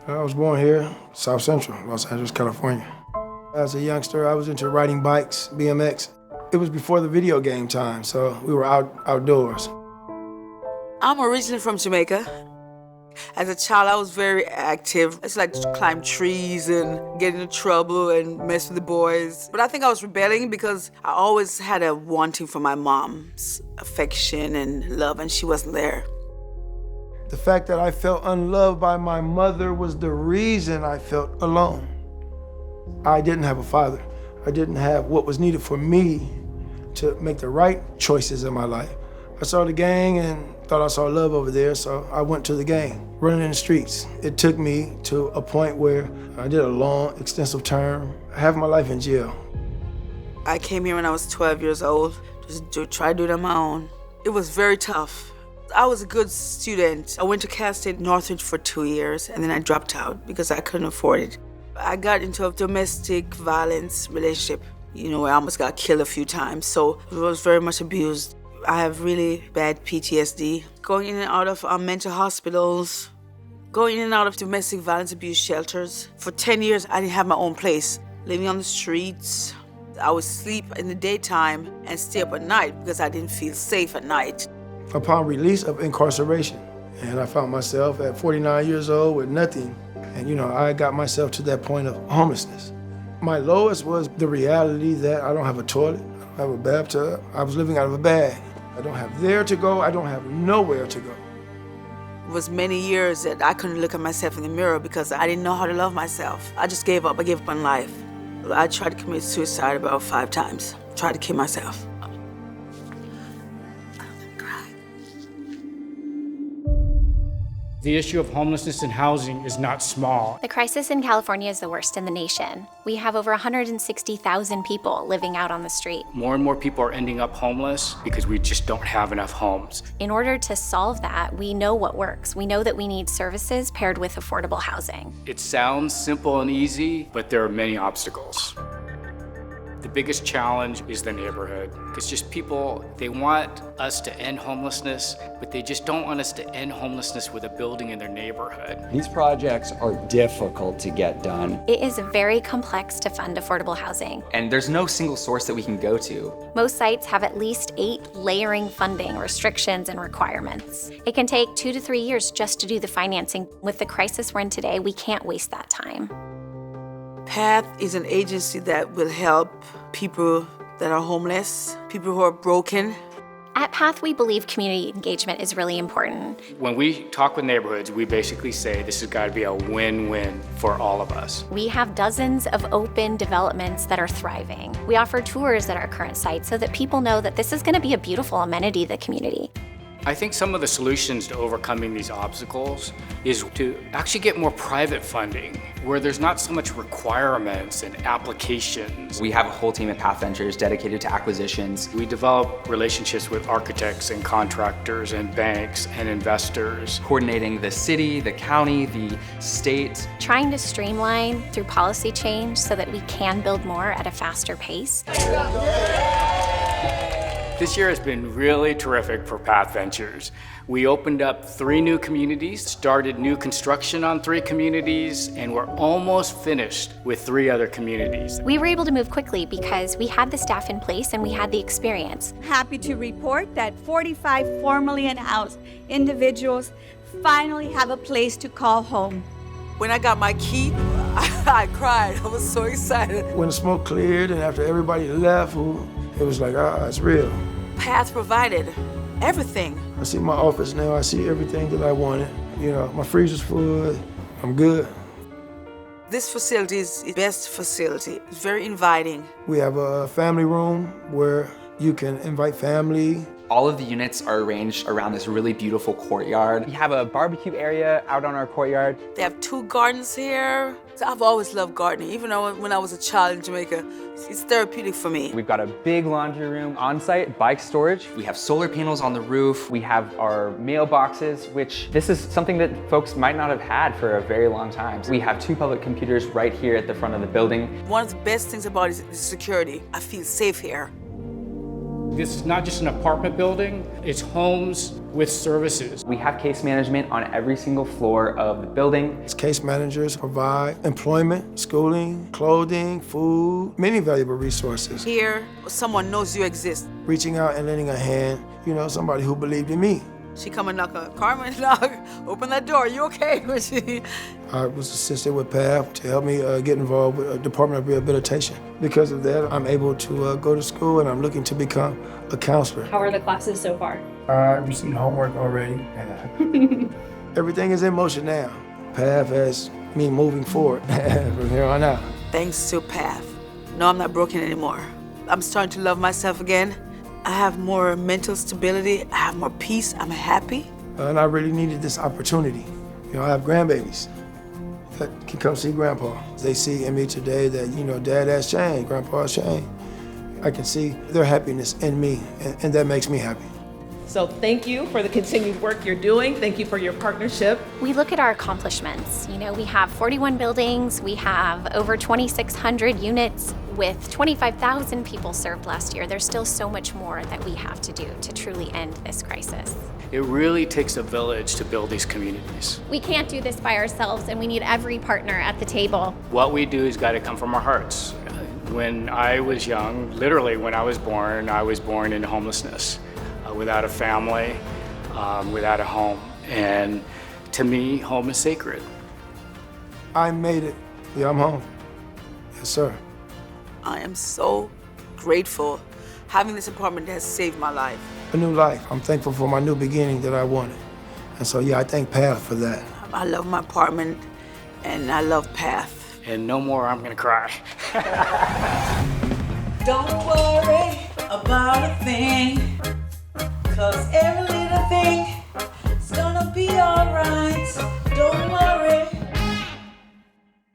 I was born here, South Central, Los Angeles, California. As a youngster, I was into riding bikes, BMX. It was before the video game time, so we were outdoors. I'm originally from Jamaica. As a child, I was very active. I used to like to climb trees and get into trouble and mess with the boys. But I think I was rebelling because I always had a wanting for my mom's affection and love, and she wasn't there. The fact that I felt unloved by my mother was the reason I felt alone. I didn't have a father. I didn't have what was needed for me to make the right choices in my life. I saw the gang and thought I saw love over there, so I went to the gang, running in the streets. It took me to a point where I did a long, extensive term, half my life in jail. I came here when I was 12 years old, just to try to do it on my own. It was very tough. I was a good student. I went to Cal State Northridge for 2 years, and then I dropped out because I couldn't afford it. I got into a domestic violence relationship, where I almost got killed a few times, so I was very much abused. I have really bad PTSD. Going in and out of mental hospitals, going in and out of domestic violence abuse shelters. For 10 years, I didn't have my own place. Living on the streets. I would sleep in the daytime and stay up at night because I didn't feel safe at night. Upon release of incarceration, and I found myself at 49 years old with nothing. And I got myself to that point of homelessness. My lowest was the reality that I don't have a toilet, I don't have a bathtub. I was living out of a bag. I don't have there to go, I don't have nowhere to go. It was many years that I couldn't look at myself in the mirror because I didn't know how to love myself. I just gave up. I gave up on life. I tried to commit suicide about 5 times. Tried to kill myself. The issue of homelessness and housing is not small. The crisis in California is the worst in the nation. We have over 160,000 people living out on the street. More and more people are ending up homeless because we just don't have enough homes. In order to solve that, we know what works. We know that we need services paired with affordable housing. It sounds simple and easy, but there are many obstacles. The biggest challenge is the neighborhood. It's just people, they want us to end homelessness, but they just don't want us to end homelessness with a building in their neighborhood. These projects are difficult to get done. It is very complex to fund affordable housing. And there's no single source that we can go to. Most sites have at least 8 layering funding restrictions and requirements. It can take 2 to 3 years just to do the financing. With the crisis we're in today, we can't waste that time. PATH is an agency that will help people that are homeless, people who are broken. At PATH, we believe community engagement is really important. When we talk with neighborhoods, we basically say this has got to be a win-win for all of us. We have dozens of open developments that are thriving. We offer tours at our current site so that people know that this is going to be a beautiful amenity to the community. I think some of the solutions to overcoming these obstacles is to actually get more private funding, where there's not so much requirements and applications. We have a whole team at PATH Ventures dedicated to acquisitions. We develop relationships with architects and contractors and banks and investors. Coordinating the city, the county, the state. Trying to streamline through policy change so that we can build more at a faster pace. This year has been really terrific for PATH Ventures. We opened up 3 new communities, started new construction on 3 communities, and we're almost finished with 3 other communities. We were able to move quickly because we had the staff in place and we had the experience. Happy to report that 45 formerly unhoused individuals finally have a place to call home. When I got my key, I cried. I was so excited. When the smoke cleared and after everybody left, it was like, it's real. PATH provided everything. I see my office now, I see everything that I wanted. My freezer's full, I'm good. This facility is the best facility. It's very inviting. We have a family room where you can invite family. All of the units are arranged around this really beautiful courtyard. We have a barbecue area out on our courtyard. They have 2 gardens here. So I've always loved gardening, even though when I was a child in Jamaica. It's therapeutic for me. We've got a big laundry room on site, bike storage. We have solar panels on the roof. We have our mailboxes, which this is something that folks might not have had for a very long time. We have 2 public computers right here at the front of the building. One of the best things about it is security. I feel safe here. This is not just an apartment building, it's homes with services. We have case management on every single floor of the building. As case managers provide employment, schooling, clothing, food, many valuable resources. Here, someone knows you exist. Reaching out and lending a hand, somebody who believed in me. She come and knock on, Carmen, knock, open that door, you okay? I was assisted with PATH to help me get involved with the Department of Rehabilitation. Because of that, I'm able to go to school and I'm looking to become a counselor. How are the classes so far? I received homework already. Everything is in motion now. PATH has me moving forward from here on out. Thanks to PATH. No, I'm not broken anymore. I'm starting to love myself again. I have more mental stability, I have more peace, I'm happy. And I really needed this opportunity. I have grandbabies that can come see Grandpa. They see in me today that, Dad has changed, Grandpa has changed. I can see their happiness in me, and that makes me happy. So thank you for the continued work you're doing. Thank you for your partnership. We look at our accomplishments. We have 41 buildings, we have over 2,600 units with 25,000 people served last year. There's still so much more that we have to do to truly end this crisis. It really takes a village to build these communities. We can't do this by ourselves, and we need every partner at the table. What we do has got to come from our hearts. When I was young, literally when I was born into homelessness, without a family, without a home. And to me, home is sacred. I made it. Yeah, I'm home. Yes, sir. I am so grateful. Having this apartment has saved my life. A new life. I'm thankful for my new beginning that I wanted. And so, I thank PATH for that. I love my apartment, and I love PATH. And no more I'm gonna cry. Don't worry about a thing, 'cause every little thing is gonna be alright.